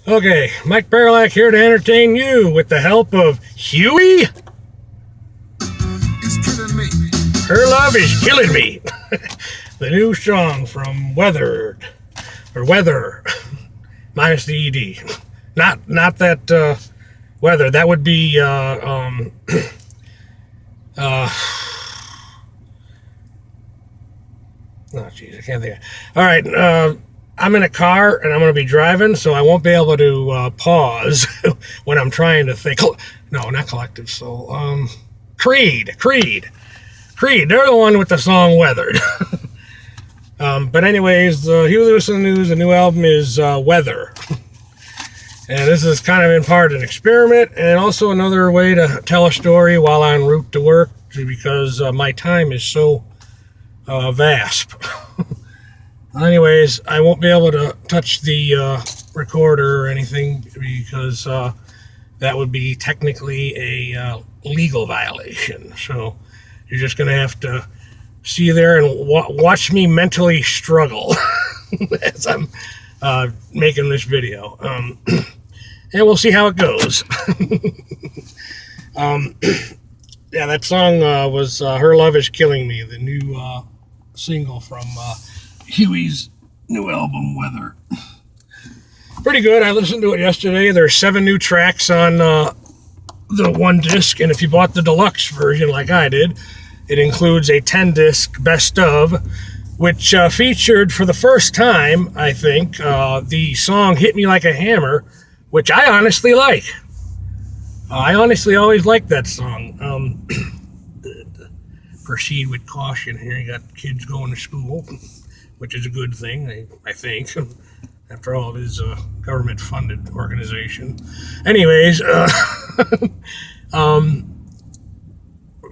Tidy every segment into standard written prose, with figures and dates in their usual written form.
Okay, Mike Barlack here to entertain you with the help of Huey. It's killing me. Her Love is Killing Me. The new song from Weather, minus the ED. Not that Weather. That would be oh jeez, I can't think. All right, I'm in a car and I'm going to be driving, so I won't be able to pause when I'm trying to think. No, not Collective Soul. Creed. They're the one with the song Weathered. But anyways, Huey Lewis and the News, the new album is Weather. And this is kind of in part an experiment and also another way to tell a story while en route to work, because my time is so vast. Anyways, I won't be able to touch the recorder or anything because that would be technically a legal violation. So you're just going to have to see there and watch me mentally struggle as I'm making this video. And we'll see how it goes. Yeah, that song was Her Love is Killing Me, the new single from Huey's new album, Weather. Pretty good. I listened to it yesterday. There's 7 new tracks on the one disc, and if you bought the deluxe version like I did, it includes a 10-disc best of, which featured for the first time, I think, the song Hit Me Like a Hammer, which I honestly like. I honestly always liked that song. Proceed with caution here. You got kids going to school, which is a good thing, I think. After all, it is a government-funded organization. Anyways,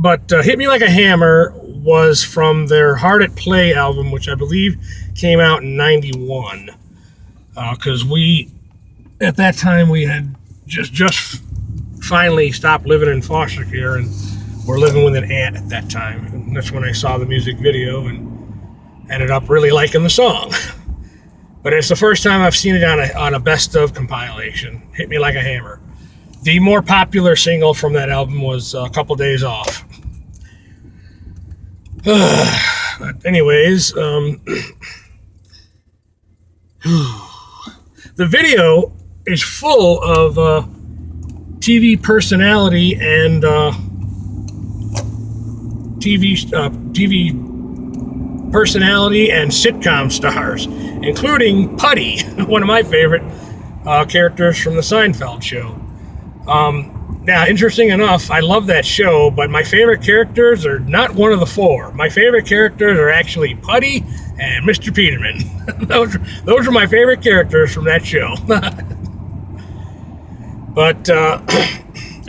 but Hit Me Like a Hammer was from their Hard at Play album, which I believe came out in 91. Because at that time, we had just finally stopped living in foster care and were living with an aunt at that time. And that's when I saw the music video and ended up really liking the song. But it's the first time I've seen it on a best of compilation, Hit Me Like a Hammer. The more popular single from that album was A Couple Days Off. But anyways, the video is full of TV personality and TV personality and sitcom stars, including Putty, one of my favorite characters from the Seinfeld show. Now, interesting enough, I love that show, but my favorite characters are not one of the 4. My favorite characters are actually Putty and Mr. Peterman. those are my favorite characters from that show. But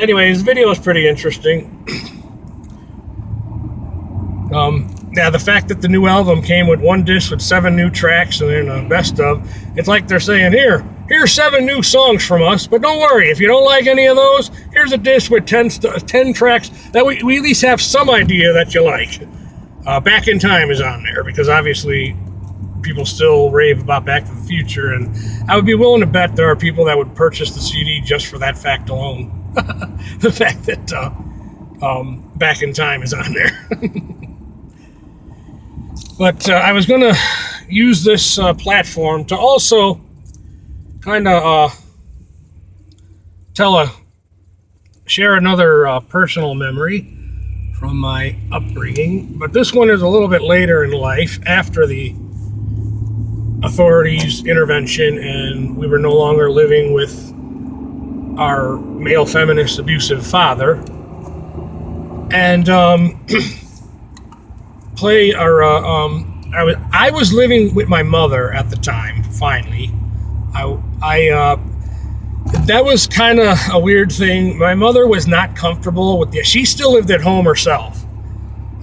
anyways, the video is pretty interesting. Yeah, the fact that the new album came with one disc with 7 new tracks and then a best of, it's like they're saying, here's 7 new songs from us, but don't worry, if you don't like any of those, here's a disc with 10 tracks that we at least have some idea that you like. Back in Time is on there, because obviously people still rave about Back to the Future, and I would be willing to bet there are people that would purchase the CD just for that fact alone. The fact that Back in Time is on there. But I was going to use this platform to also kind of share another personal memory from my upbringing. But this one is a little bit later in life, after the authorities' intervention, and we were no longer living with our male feminist abusive father. And I was living with my mother at the time. Finally, that was kind of a weird thing. My mother was not comfortable with she still lived at home herself,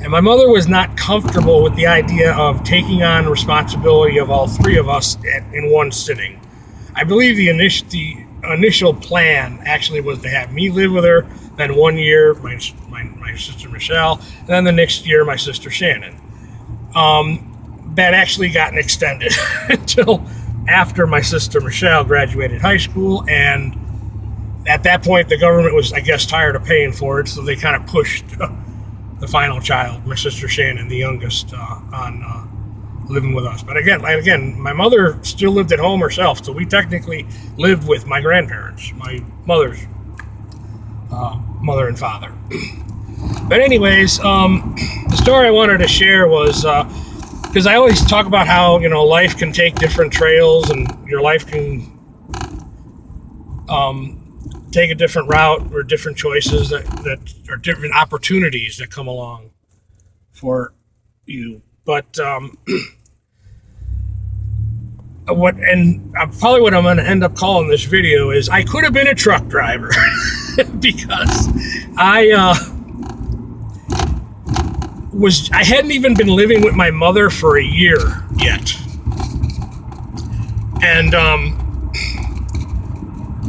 and my mother was not comfortable with the idea of taking on responsibility of all 3 of us in one sitting. I believe the initial plan actually was to have me live with her, then 1 year my sister Michelle, and then the next year my sister Shannon. That actually gotten extended until after my sister Michelle graduated high school, and at that point the government was, I guess, tired of paying for it, so they kind of pushed the final child, my sister Shannon, the youngest, on living with us. But again, my mother still lived at home herself, so we technically lived with my grandparents, my mother's mother and father. But anyways, the story I wanted to share was because I always talk about how, life can take different trails, and your life can take a different route, or different choices that are different opportunities that come along for you. But probably what I'm going to end up calling this video is I could have been a truck driver because I hadn't even been living with my mother for a year yet, and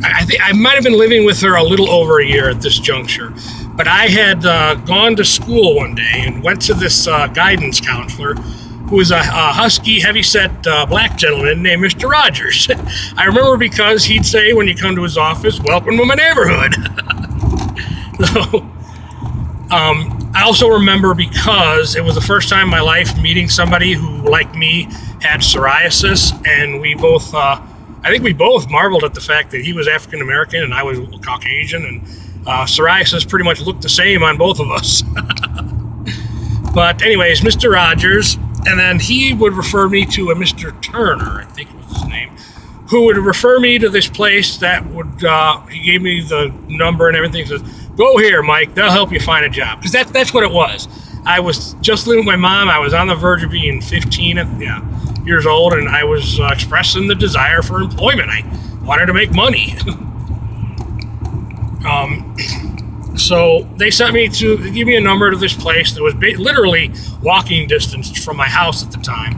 I think I might have been living with her a little over a year at this juncture. But I had gone to school one day and went to this guidance counselor, who was a husky, heavyset black gentleman named Mr. Rogers. I remember because he'd say when you come to his office, "Welcome to my neighborhood." So, I also remember because it was the first time in my life meeting somebody who, like me, had psoriasis, and I think we both marveled at the fact that he was African American and I was Caucasian, and psoriasis pretty much looked the same on both of us. But anyways, Mr. Rogers, and then he would refer me to a Mr. Turner, I think was his name, who would refer me to this place that would, he gave me the number and everything, says, "Go here, Mike, they'll help you find a job." Because that's what it was. I was just living with my mom. I was on the verge of being 15 years old, and I was expressing the desire for employment. I wanted to make money. So they sent me to give me a number to this place that was literally walking distance from my house at the time,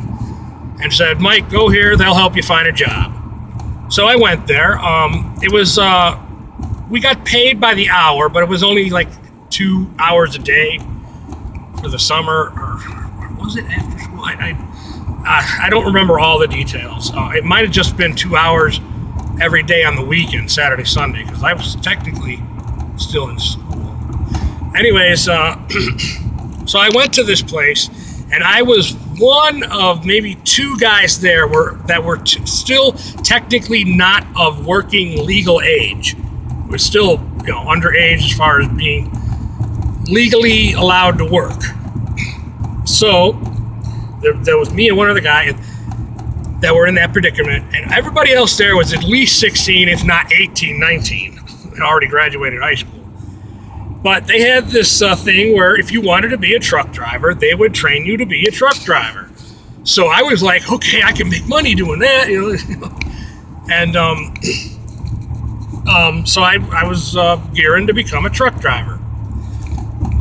and said, "Mike, go here, they'll help you find a job." So I went there. It was, we got paid by the hour, but it was only like 2 hours a day for the summer, or was it after school? I don't remember all the details. It might have just been 2 hours every day on the weekend, Saturday, Sunday, because I was technically still in school. Anyways, so I went to this place, and I was one of maybe two guys there that were still technically not of working legal age. We're still, underage as far as being legally allowed to work. So there was me and one other guy that were in that predicament, and everybody else there was at least 16, if not 18, 19, and already graduated high school. But they had this thing where if you wanted to be a truck driver, they would train you to be a truck driver. So I was like, okay, I can make money doing that, And so I was gearing to become a truck driver.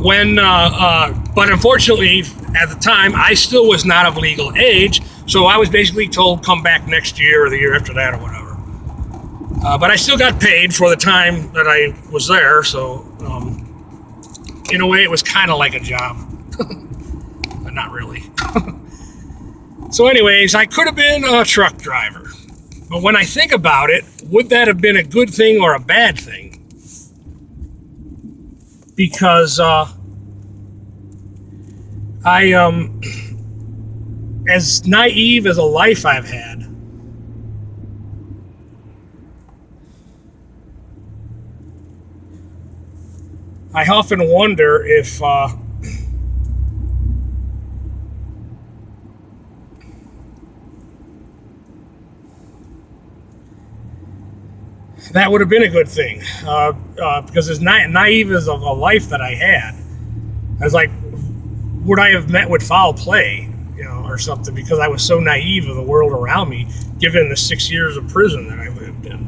But unfortunately, at the time, I still was not of legal age, so I was basically told, come back next year or the year after that or whatever. But I still got paid for the time that I was there, so in a way it was kind of like a job, but not really. So anyways, I could have been a truck driver, but when I think about it, would that have been a good thing or a bad thing? Because as naive as a life I've had, I often wonder if that would have been a good thing, because as naive as of a life that I had, I was like, would I have met with foul play, or something, because I was so naive of the world around me, given the 6 years of prison that I lived in.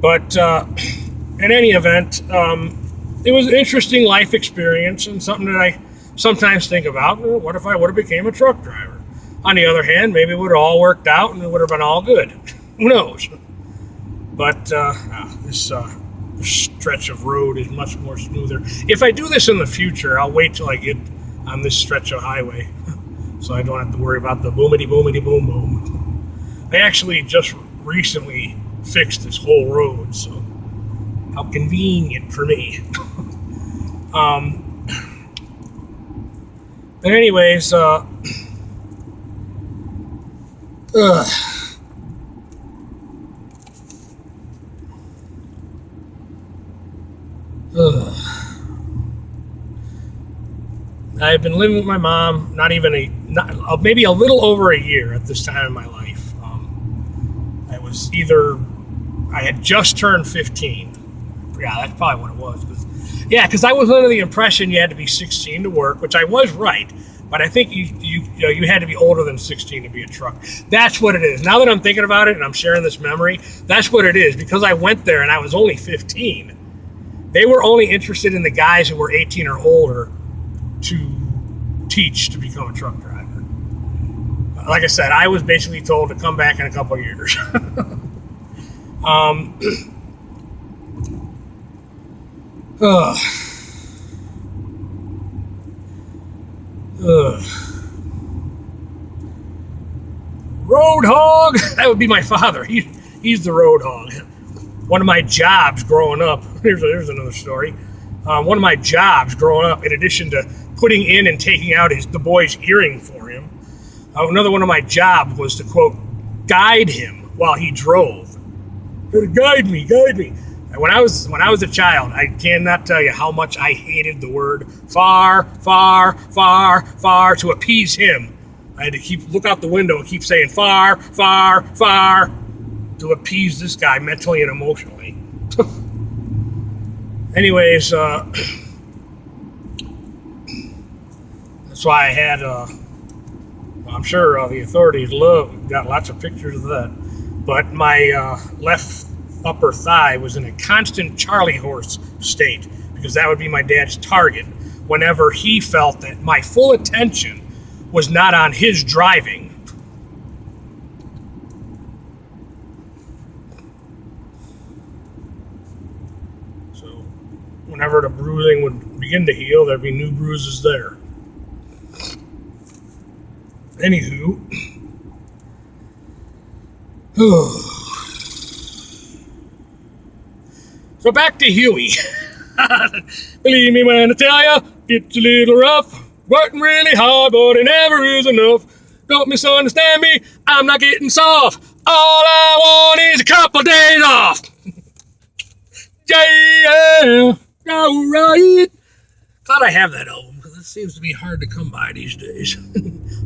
But in any event, it was an interesting life experience and something that I sometimes think about. What if I would have became a truck driver? On the other hand, maybe it would have all worked out and it would have been all good. Who knows? But this stretch of road is much more smoother. If I do this in the future, I'll wait till I get on this stretch of highway, so I don't have to worry about the boomity boomity boom boom. They actually just recently fixed this whole road, so how convenient for me. But anyways, ugh. Ugh. I've been living with my mom, maybe a little over a year at this time in my life. I had just turned 15. Yeah, that's probably what it was. Because I was under the impression you had to be 16 to work, which I was right. But I think you had to be older than 16 to be a truck. That's what it is. Now that I'm thinking about it and I'm sharing this memory, that's what it is. Because I went there and I was only 15. They were only interested in the guys who were 18 or older to teach to become a truck driver. Like I said, I was basically told to come back in a couple of years. Roadhog, that would be my father. He's the Roadhog. One of my jobs growing up, here's another story. One of my jobs growing up, in addition to putting in and taking out the boy's earring for him, another one of my jobs was to, quote, guide him while he drove. Guide me. When I was a child, I cannot tell you how much I hated the word far to appease him. I had to look out the window and keep saying far to appease this guy mentally and emotionally. Anyways, that's why I had, I'm sure the authorities got lots of pictures of that. But my left upper thigh was in a constant Charlie horse state, because that would be my dad's target whenever he felt that my full attention was not on his driving. So whenever the bruising would begin to heal, there'd be new bruises there. Anywho, so back to Huey. Believe me when I tell you, it's a little rough. Working really hard, but it never is enough. Don't misunderstand me, I'm not getting soft. All I want is a couple days off. Yeah, all right. Glad I have that album, because it seems to be hard to come by these days.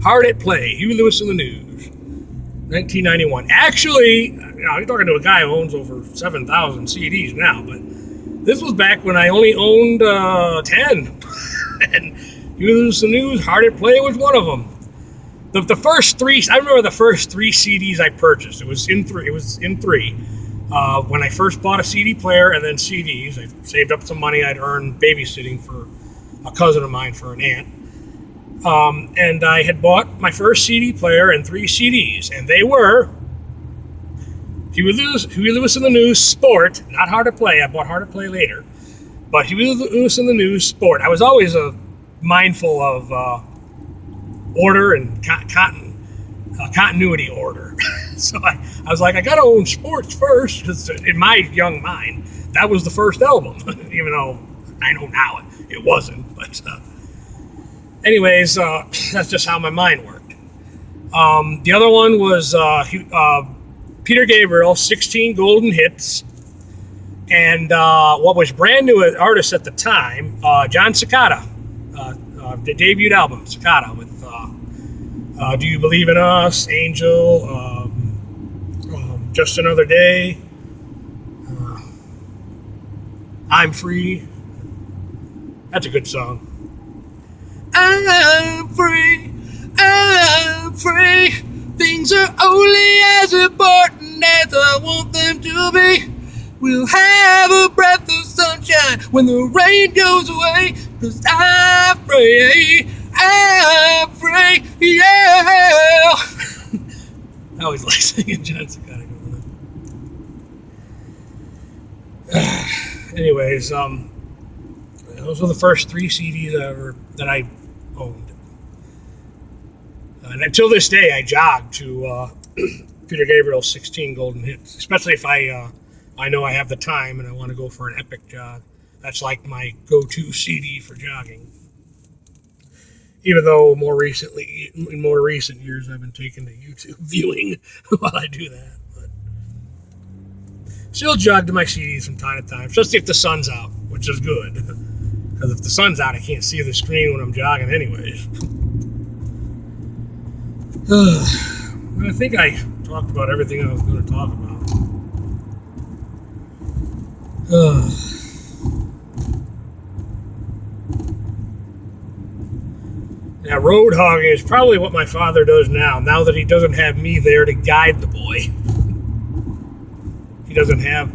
Hard at Play, Huey Lewis in the News, 1991. Actually, you're talking to a guy who owns over 7,000 CDs now, but this was back when I only owned 10. And Huey Lewis in the News, Hard at Play was one of them. The first three, I remember the first three CDs I purchased. It was in three. When I first bought a CD player and then CDs, I saved up some money I'd earned babysitting for a cousin of mine for an aunt. And I had bought my first CD player and 3 CDs, and they were Huey Lewis in the News Sport, not Hard to Play. I bought Hard to Play later, but Huey Lewis in the News Sport. I was always mindful of order and continuity order. So I was like, I gotta own sports first, because in my young mind, that was the first album, even though I know now it wasn't. But anyways, that's just how my mind worked. The other one was Peter Gabriel, 16 Golden Hits, and what was brand new artist at the time, John Cicada, the debut album, Cicada, with Do You Believe in Us, Angel, Just Another Day, I'm Free. That's a good song. I'm free, things are only as important as I want them to be. We'll have a breath of sunshine when the rain goes away, 'cause I'm free, yeah. I always like singing John Cicada. Anyways, those were the first 3 CDs that I owned. And until this day, I jog to Peter Gabriel's 16 Golden Hits, especially if I know I have the time and I want to go for an epic jog. That's like my go-to CD for jogging. Even though in more recent years, I've been taking to YouTube viewing while I do that. But still jog to my CDs from time to time, especially if the sun's out, which is good. Because if the sun's out, I can't see the screen when I'm jogging anyways. I think I talked about everything I was going to talk about. Now, Roadhog is probably what my father does now that he doesn't have me there to guide the boy. He doesn't have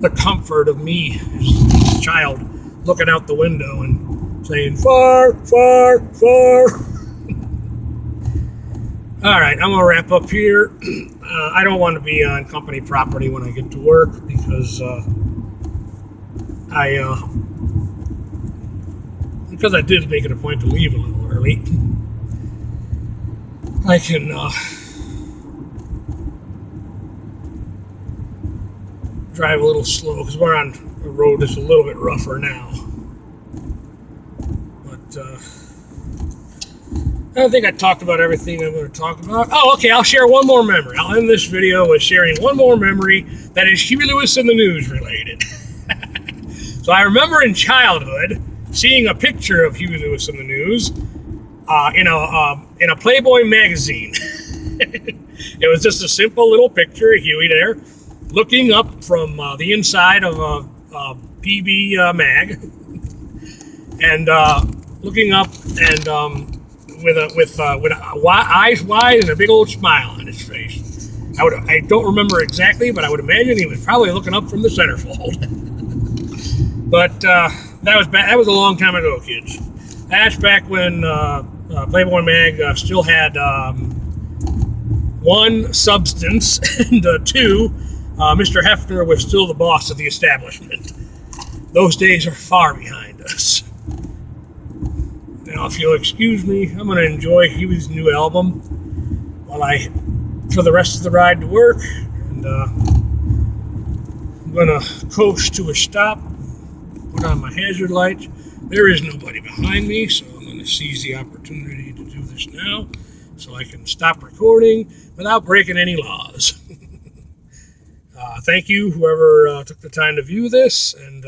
the comfort of me, his child, looking out the window and saying, far, far, far. All right, I'm going to wrap up here. I don't want to be on company property when I get to work because I did make it a point to leave a little early. I can drive a little slow because we're on a road that's a little bit rougher now. But I think I talked about everything I'm going to talk about. Oh, okay, I'll share one more memory. I'll end this video with sharing one more memory that is Huey Lewis and the News related. So I remember in childhood seeing a picture of Huey Lewis and the News in a Playboy magazine. It was just a simple little picture of Huey there, looking up from the inside of a PB mag, and looking up and with eyes wide and a big old smile on his face. I don't remember exactly, but I would imagine he was probably looking up from the centerfold. But that was a long time ago, kids. That's back when Playboy Mag still had one, substance, and two, Mr. Hefner was still the boss of the establishment. Those days are far behind us. Now, if you'll excuse me, I'm going to enjoy Huey's new album for the rest of the ride to work, and I'm going to coast to a stop. Put on my hazard lights. There is nobody behind me, so I'm going to seize the opportunity to do this now so I can stop recording without breaking any laws. Thank you, whoever took the time to view this, and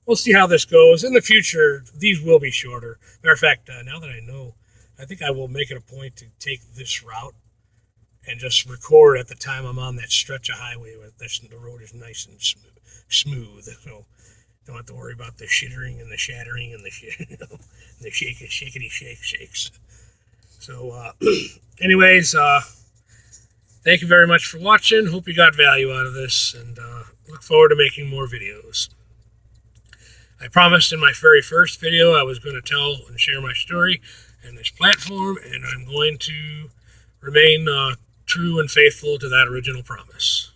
we'll see how this goes. In the future, these will be shorter. Matter of fact, now that I know, I think I will make it a point to take this route and just record at the time I'm on that stretch of highway where the road is nice and smooth. So don't have to worry about the shittering and the shattering and the shakety shakes. So, anyways, thank you very much for watching. Hope you got value out of this, and look forward to making more videos. I promised in my very first video I was going to tell and share my story in this platform, and I'm going to remain true and faithful to that original promise.